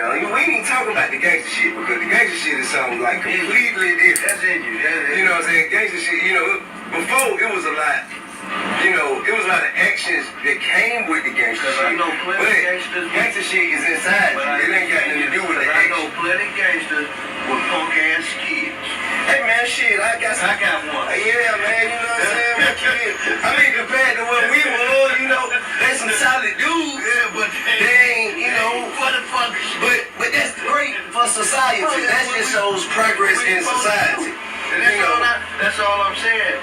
now. We ain't even talking about the gangster shit because the gangster shit is something like completely different. That's in you. You know what I'm saying? Gangster shit, before it was a lot. It was a lot of actions that came with the gangster shit. I know plenty of gangsters. Gangster shit is inside you. It ain't got nothing to do with the action. I know plenty of gangsters with punk ass kids. Hey man, shit, I got one. Yeah, man, you know what I'm saying? My kids. I mean, compared to what we were, they some solid dudes. Yeah, but they ain't, motherfuckers. But that's great for society. That just shows progress in society. And that's all I'm saying.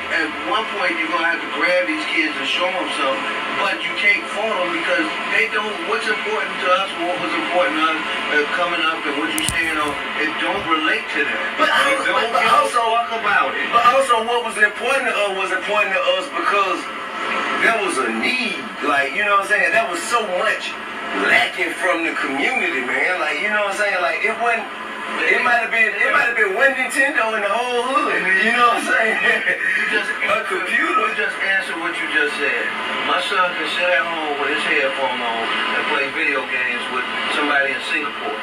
At one point, you're going to have to grab these kids and show them something, but you can't fault them because they don't, what's important to us, what was important to us coming up and what you stand on, it don't relate to them. But also, talk about it. But also what was important to us because there was a need. Like, you know what I'm saying? There was so much lacking from the community, man. Like, you know what I'm saying? Like, it might have been one Nintendo in the whole hood. You know what I'm saying? A computer. You just answered what you just said. My son can sit at home with his headphone on and play video games with somebody in Singapore.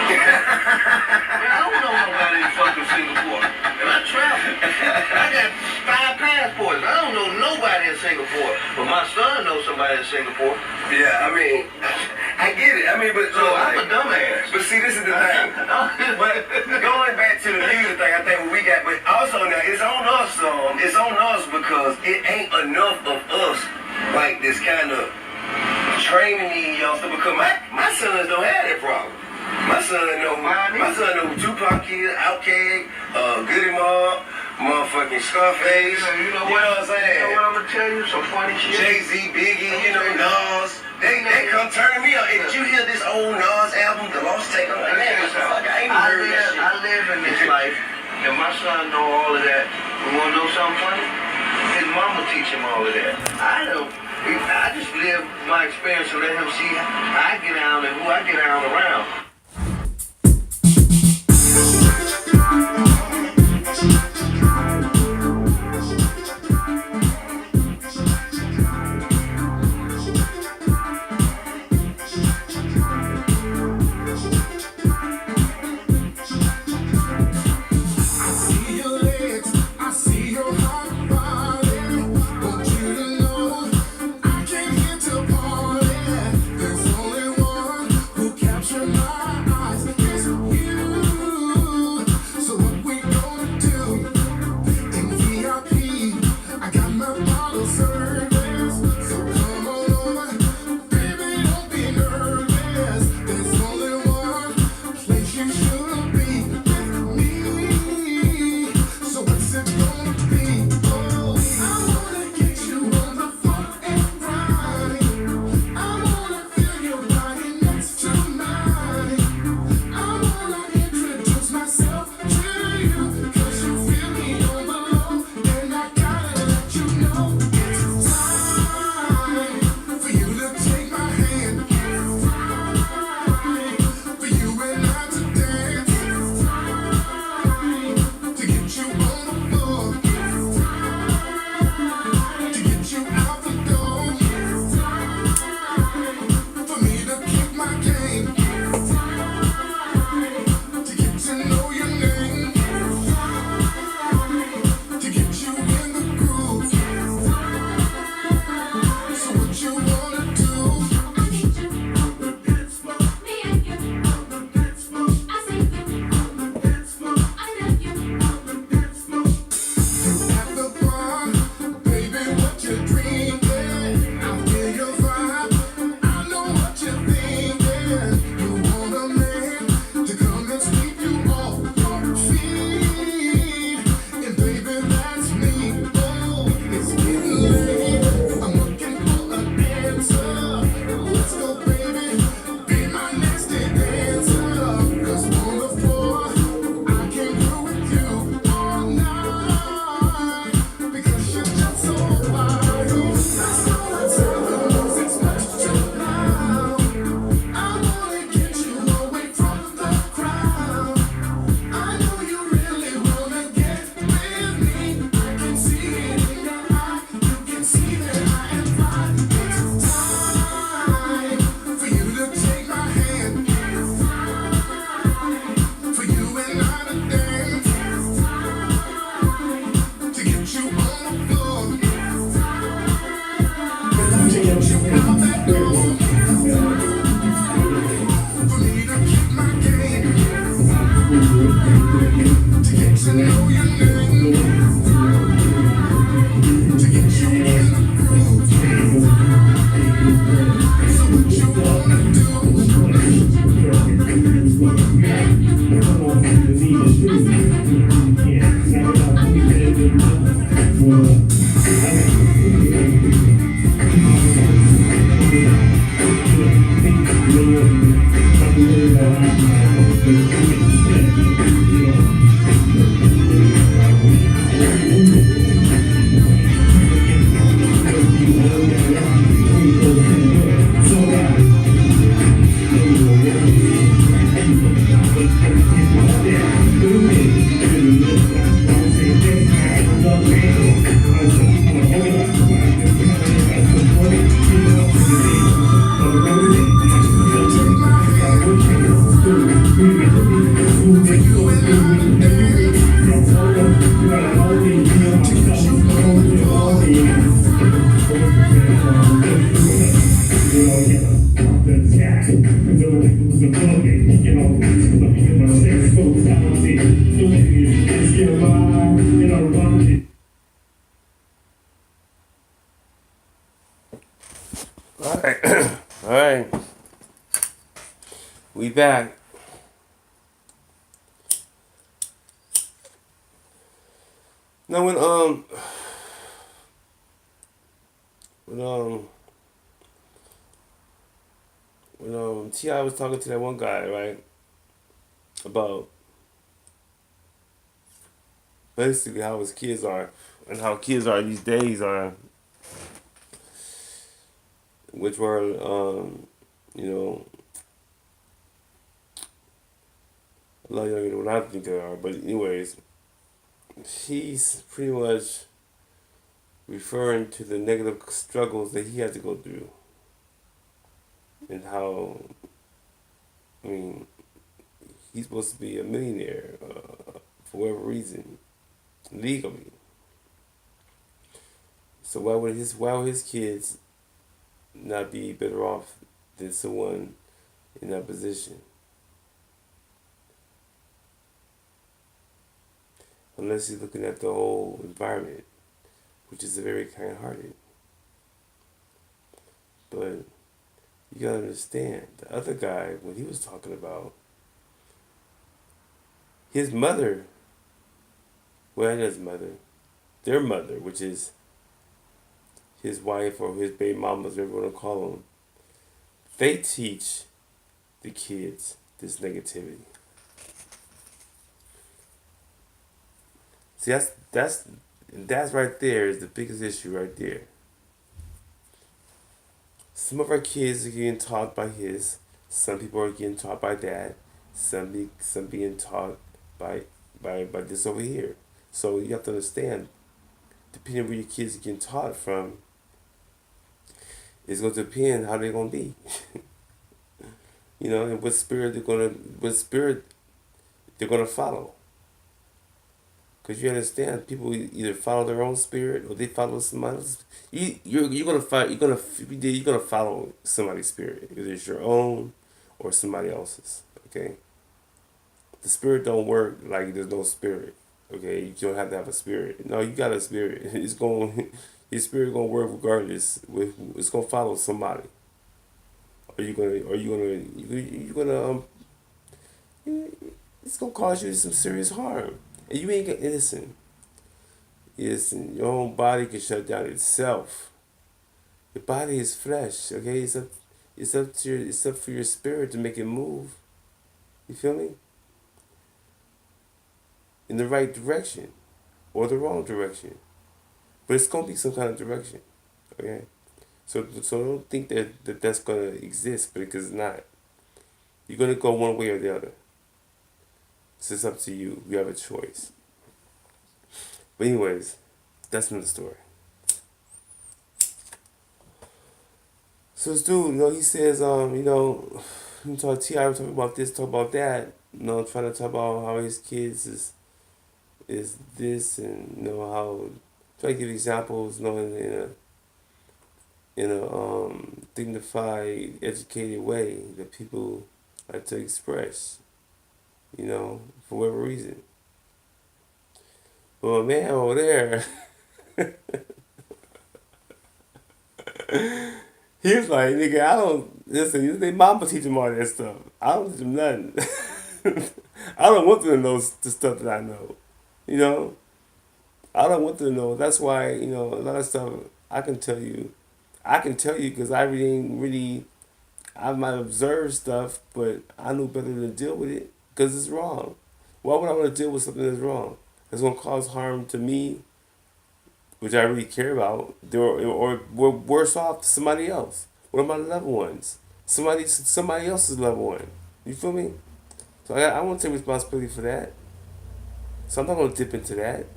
Man, I don't know nobody in fucking Singapore. And I travel. I got 5 passports. I don't know nobody in Singapore. But my son knows somebody in Singapore. Yeah, I mean, I get it. I mean, but so I'm a dumbass. But see, this is the thing. But going back to the music thing, I think what we got, but also now it's on us. It's on us because it ain't enough of us like this kind of training these youngsters. Because my sons don't have that problem. My son know Tupac Kid, Outkast, Goody Mob, motherfucking Scarface. You know what I'm saying? You know what I'm gonna tell you? Some funny shit. Jay-Z, Biggie, Nas. They come turn me on. Hey, did you hear this old Nas album, The Lost Take? I'm like, man, I ain't heard that shit. I live in this life, and my son know all of that. You wanna know something funny? His mama teach him all of that. I just live my experience and let him see how I get out and who I get out around. We back. Now when Ti was talking to that one guy, right, about basically how his kids are and how kids are these days are, which were you know a lot younger than what I think they are. But anyways, he's pretty much referring to the negative struggles that he had to go through and how, I mean, he's supposed to be a millionaire for whatever reason, legally. So why would his kids not be better off than someone in that position? Unless you're looking at the whole environment, which is very kind-hearted. But you gotta understand, the other guy, when he was talking about his mother, well, not his mother, their mother, which is his wife or his baby mamas, whatever you want to call them, they teach the kids this negativity. See, that's right there is the biggest issue right there. Some of our kids are getting taught by his. Some people are getting taught by dad. Some being taught by by this over here. So you have to understand, depending on where your kids are getting taught from, it's going to depend how they're going to be. And what spirit they're gonna follow. Because you understand, people either follow their own spirit or they follow somebody else's. You're gonna follow somebody's spirit, either it's your own or somebody else's. Okay, the spirit don't work like there's no spirit. Okay, you don't have to have a spirit. No, you got a spirit. It's going, your spirit gonna work regardless. It's gonna follow somebody. You're gonna it's gonna cause you some serious harm. And you ain't gonna listen, your own body can shut down itself. Your body is flesh, okay? It's up for your spirit to make it move. You feel me? In the right direction or the wrong direction. But it's gonna be some kind of direction. Okay? So don't think that's gonna exist because it's not. You're gonna go one way or the other. So it's up to you. You have a choice. But anyways, that's another story. So this dude, he says, you talk T.I. talking about this, talk about that, trying to talk about how his kids is this and how try to give examples, in a dignified, educated way that people like to express, for whatever reason. But my man over there, he was like, nigga, I don't, listen, they mama teach him all that stuff. I don't teach him nothing. I don't want them to know the stuff that I know. I don't want them to know. That's why, a lot of stuff I can tell you. I can tell you because I really ain't really, I might observe stuff, but I knew better than to deal with it because it's wrong. Why would I want to deal with something that's wrong? That's going to cause harm to me, which I really care about, or worse off to somebody else. What are my loved ones? Somebody else's loved one. You feel me? So I want to take responsibility for that. So I'm not going to dip into that.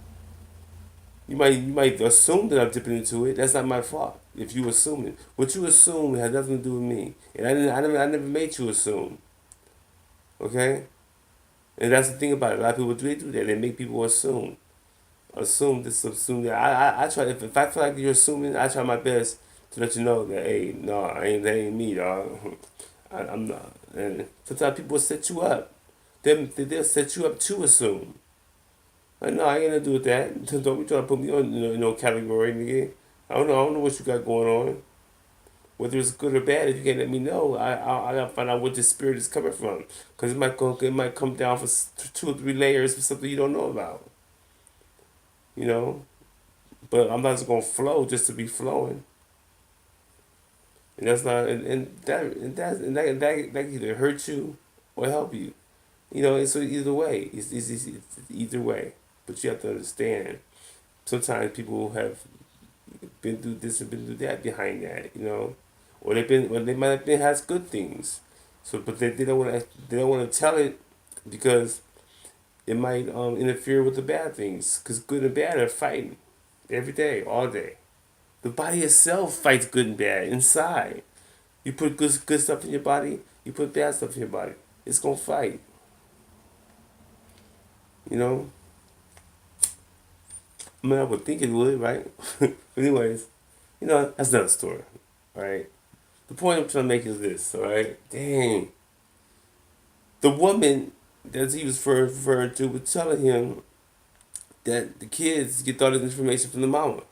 You might assume that I'm dipping into it. That's not my fault. If you assume it, what you assume has nothing to do with me, and I never made you assume. Okay, and that's the thing about it. A lot of people do that. They make people assume this, assume that. I try if I feel like you're assuming, I try my best to let you know that hey, no, that ain't me, dog. I'm not. And sometimes people will set you up. They'll set you up to assume. Like, no, I ain't gonna do with that. Don't be trying to put me on, no category, nigga. I don't know what you got going on. whether it's good or bad. If you can let me know, I gotta find out what the spirit is coming from, because it might come down for 2 or 3 layers for something you don't know about. You know, but I'm not just gonna flow just to be flowing, and that's not and that can either hurt you or help you. You know, and so either way, it's either way. But you have to understand. Sometimes people have been through this and been through that behind that, you know, or they might have been has good things. So, but they don't want to tell it because it might interfere with the bad things. Because good and bad are fighting every day, all day. The body itself fights good and bad inside. You put good stuff in your body, you put bad stuff in your body. It's gonna fight. You know. I mean, I would think it would, right? But anyways, you know, that's another story, right? The point I'm trying to make is this, all right? Dang. The woman that he was referring to was telling him that the kids get all this information from the mama.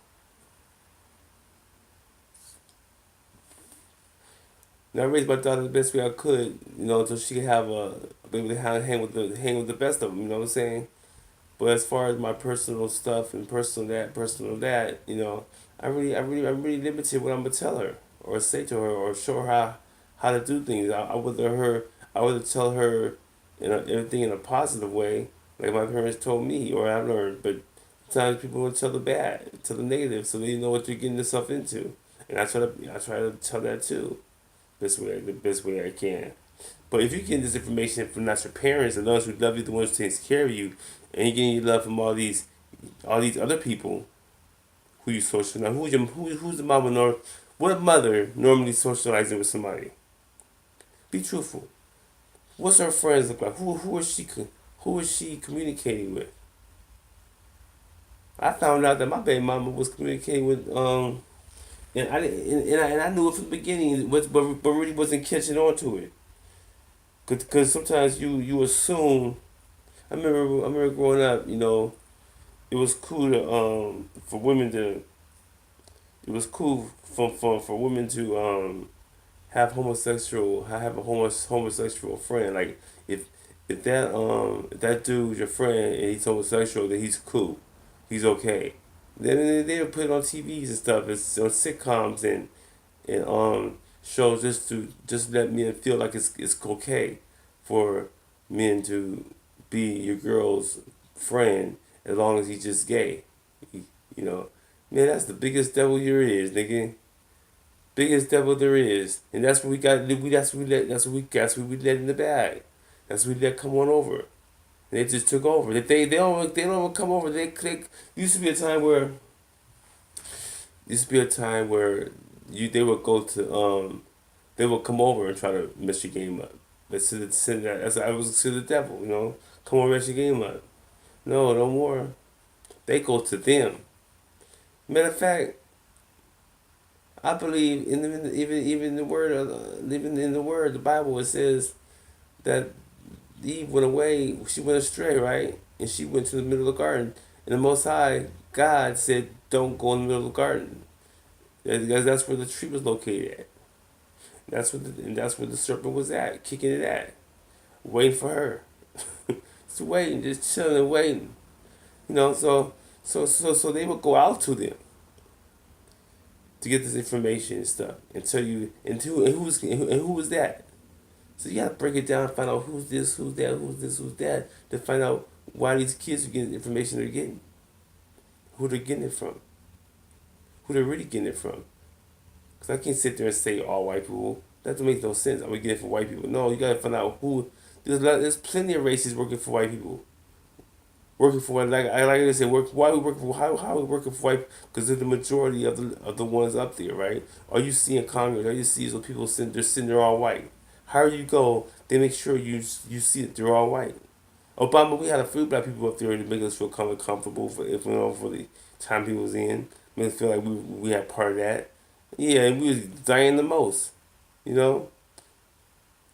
And I raised my daughter the best way I could, you know, so she could be able to hang with the best of them. You know what I'm saying? But as far as my personal stuff and personal that, you know, I'm really limited what I'm gonna tell her or say to her or show her how to do things. I would tell her, you know, everything in a positive way, like my parents told me or I've learned. But sometimes people will tell the bad, tell the negative, so they know what you're getting yourself into. And I try to tell that too, the best way I can. But if you get this information from not your parents and those who love you, the ones who takes care of you, and you're getting your love from all these other people who you socialize, who's the mama what mother normally socializing with somebody? Be truthful. What's her friends look like? Who is she communicating with? I found out that my baby mama was communicating with and I knew it from the beginning, but really wasn't catching on to it. Cause sometimes you assume. I remember growing up, you know, it was cool to for women to it was cool for women to have a homosexual friend. Like if that dude's your friend and he's homosexual, then he's cool, he's okay. Then they would put it on TVs and stuff. It's on sitcoms and shows just let men feel like it's okay for men to be your girl's friend as long as he's just gay. You know, man, that's the biggest devil there is, nigga. Biggest devil there is, and that's what we got. That's what we let in the bag. That's what we let come on over. And they just took over. They don't come over. They click. Used to be a time where they would go to they would come over and try to mess your game up. But send that as I was to the devil, you know. Come on, mess your game up. No, no more. They go to them. Matter of fact, I believe even the word even in the word the Bible it says that Eve went away. She went astray, right? And she went to the middle of the garden. And the Most High God said, "Don't go in the middle of the garden." Because that's where the tree was located at. That's where the serpent was at, kicking it at, waiting for her. Just waiting, just chilling, waiting. You know, so they would go out to them to get this information and stuff, and tell you who was that. So you gotta break it down and find out who's this, who's that, who's this, who's that, to find out why these kids are getting the information they're getting, who they're getting it from, who they're really getting it from. Because I can't sit there and say all white people. That doesn't make no sense. I'm gonna get it from white people. No, you gotta find out who. There's plenty of races working for white people. Working for like I said, why we working for how we working for white? Because they're the majority of the ones up there, right? All you see in Congress, all you see is when people sitting there all white. However you go, they make sure you see that they're all white. Obama, we had a few black people up there to make us feel comfortable for the time he was in, make us feel like we had part of that. Yeah, and we was dying the most, you know,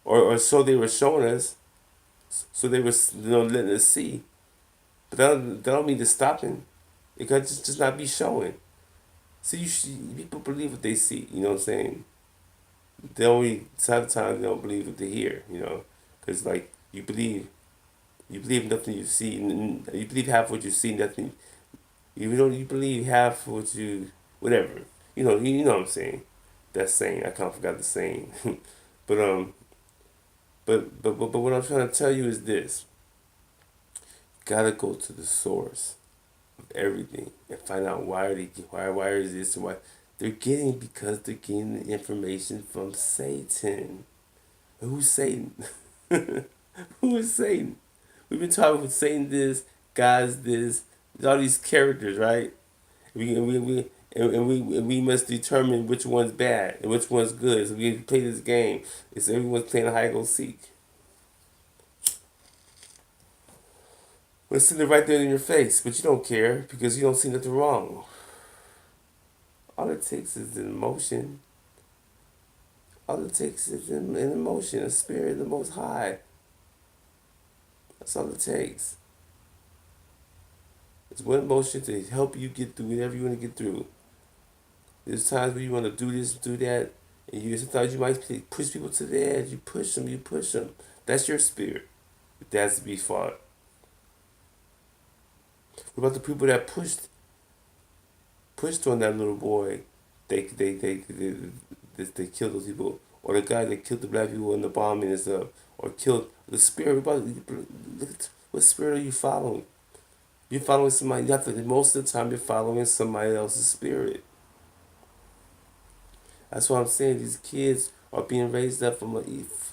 or so they were showing us, so they were letting us see. But that don't mean to stopping. It could just not be showing. So people believe what they see. You know what I'm saying? They only sometimes they don't believe what they hear, because like you believe nothing you see, you believe half what you see, nothing. You believe half what you whatever. You know what I'm saying. That saying I kind of forgot the saying, but but what I'm trying to tell you is this: you gotta go to the source of everything and find out why is this and why they're getting because they're getting the information from Satan. Who's Satan? Who is Satan? We've been talking with Satan this, God's this, all these characters, right? We must determine which one's bad and which one's good. So we play this game. It's everyone's playing hide and go seek. We're sitting right there in your face, but you don't care because you don't see nothing wrong. All it takes is an emotion. All it takes is an emotion, a spirit of the Most High. That's all it takes. It's one emotion to help you get through whatever you want to get through. There's times where you want to do this, do that, and sometimes you might push people to the edge. You push them, you push them. That's your spirit. That's to be fought. What about the people that pushed on that little boy? They killed those people, or the guy that killed the black people in the bombing and stuff, or killed the spirit. What spirit are you following? You're following somebody. Most of the time, you're following somebody else's spirit. That's what I'm saying. These kids are being raised up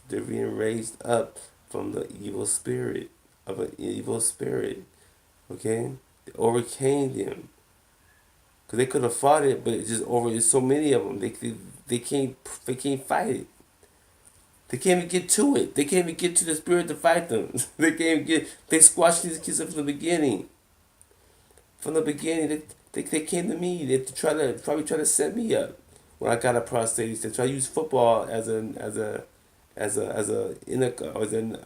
they're being raised up from the evil spirit of an evil spirit. Okay, they overcame them because they could have fought it, but it's so many of them. They can't fight it. They can't even get to it. They can't even get to the spirit to fight them. They squashed these kids up from the beginning. From the beginning, they came to me. They probably try to set me up. When I got a prostate, they try to use football as a in a or as an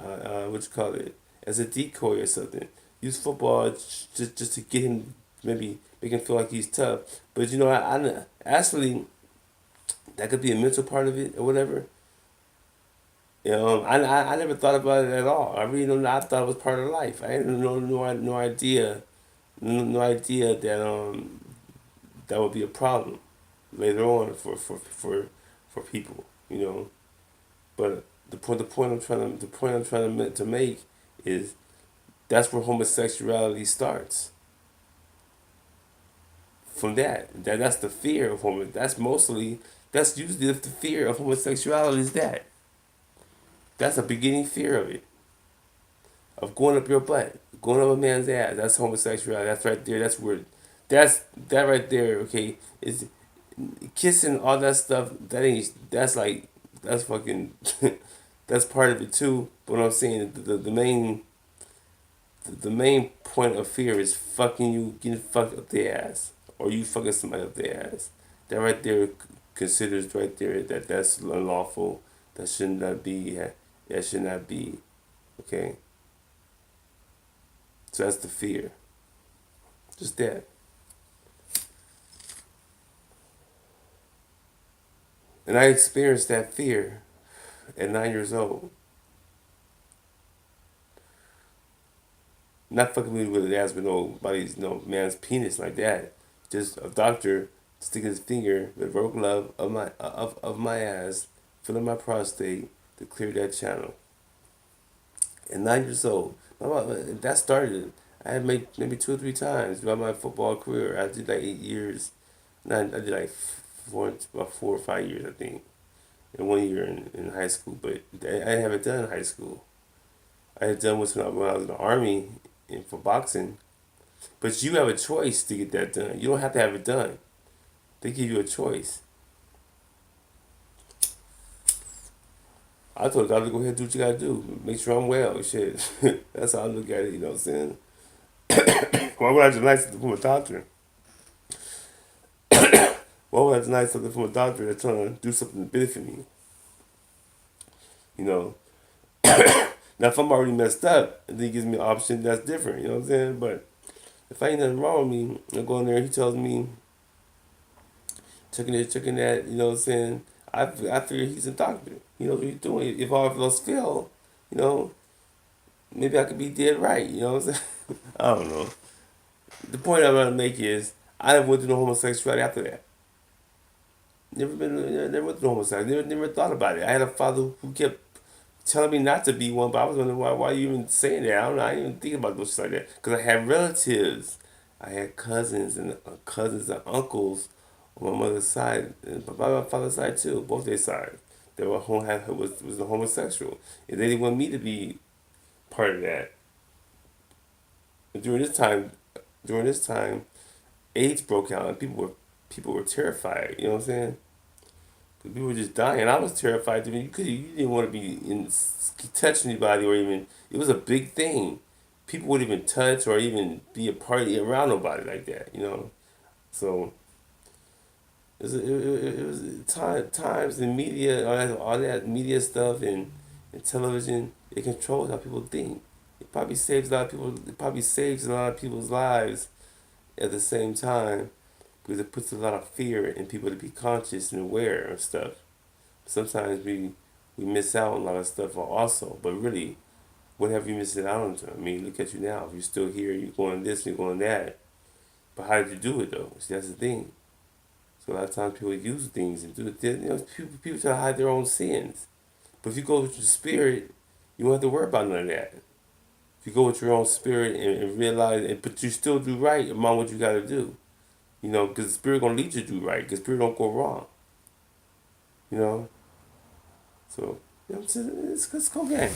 what you call it, as a decoy or something. Use football just to get him, maybe make him feel like he's tough. But I actually that could be a mental part of it or whatever. I never thought about it at all. I really don't know. I thought it was part of life. I had no idea, no idea that that would be a problem later on for people. But the point I'm trying to make is that's where homosexuality starts. From that's the fear of that's usually the fear of homosexuality is that. That's a beginning fear of it. Of going up your butt, going up a man's ass. That's homosexuality. That's right there. That right there. Okay, is kissing, all that stuff. That's fucking. That's part of it too. But what I'm saying, the main point of fear is fucking you getting fucked up the ass, or you fucking somebody up the ass. That right there considers right there that's unlawful. That should not be. That should not be. Okay. So that's the fear. Just that. And I experienced that fear at 9 years old. Not fucking me with the ass with nobody's no man's penis like that. Just a doctor sticking his finger with rope glove of my ass, filling my prostate to clear that channel. At 9 years old, that started. I had made maybe 2 or 3 times throughout my football career. I did like 8 years. I did like about 4 or 5 years, I think, and 1 year in high school. But I haven't done high school. I had done when I was in the army and for boxing. But you have a choice to get that done. You don't have to have it done. They give you a choice. I told the doctor, go ahead and do what you gotta do. Make sure I'm well. Shit. That's how I look at it, you know what I'm saying? Why would I deny something from a doctor? Why would I deny something from a doctor that's trying to do something to benefit me? You know? Now, if I'm already messed up, and then he gives me an option, that's different, you know what I'm saying? But if I ain't nothing wrong with me, I go in there, he tells me, checking that, you know what I'm saying? I figure he's a doctor. He knows what he's doing. If all of us fail, you know, maybe I could be dead right. You know what I'm saying? I don't know. The point I'm trying to make is I never went through no homosexuality after that. Never went through homosexuality. Never thought about it. I had a father who kept telling me not to be one, but I was wondering why you even saying that. I don't know. I didn't even think about those shit like that because I had relatives. I had cousins and uncles on my mother's side, and by my father's side too, both their sides. They were was a homosexual, and they didn't want me to be part of that. And during this time, AIDS broke out, and people were terrified. You know what I'm saying? People were just dying. I was terrified. I mean, you didn't want to be touch anybody or even. It was a big thing. People wouldn't even touch or even be a party around nobody like that. You know. So it was times in media, all that media stuff and television. It controls how people think. It probably saves a lot of people. It probably saves a lot of people's lives at the same time because it puts a lot of fear in people to be conscious and aware of stuff. Sometimes we miss out on a lot of stuff also, but really, what have you missed out on? I mean, look at you now. If you're still here, you're going this, you're going that. But how did you do it though? See, that's the thing. So a lot of times people use things and do it. You know, people try to hide their own sins. But if you go with your spirit, you won't have to worry about none of that. If you go with your own spirit and realize, but you still do right among what you got to do. You know, because the spirit gonna lead you to do right. Because spirit don't go wrong. You know. So, you know, it's go game.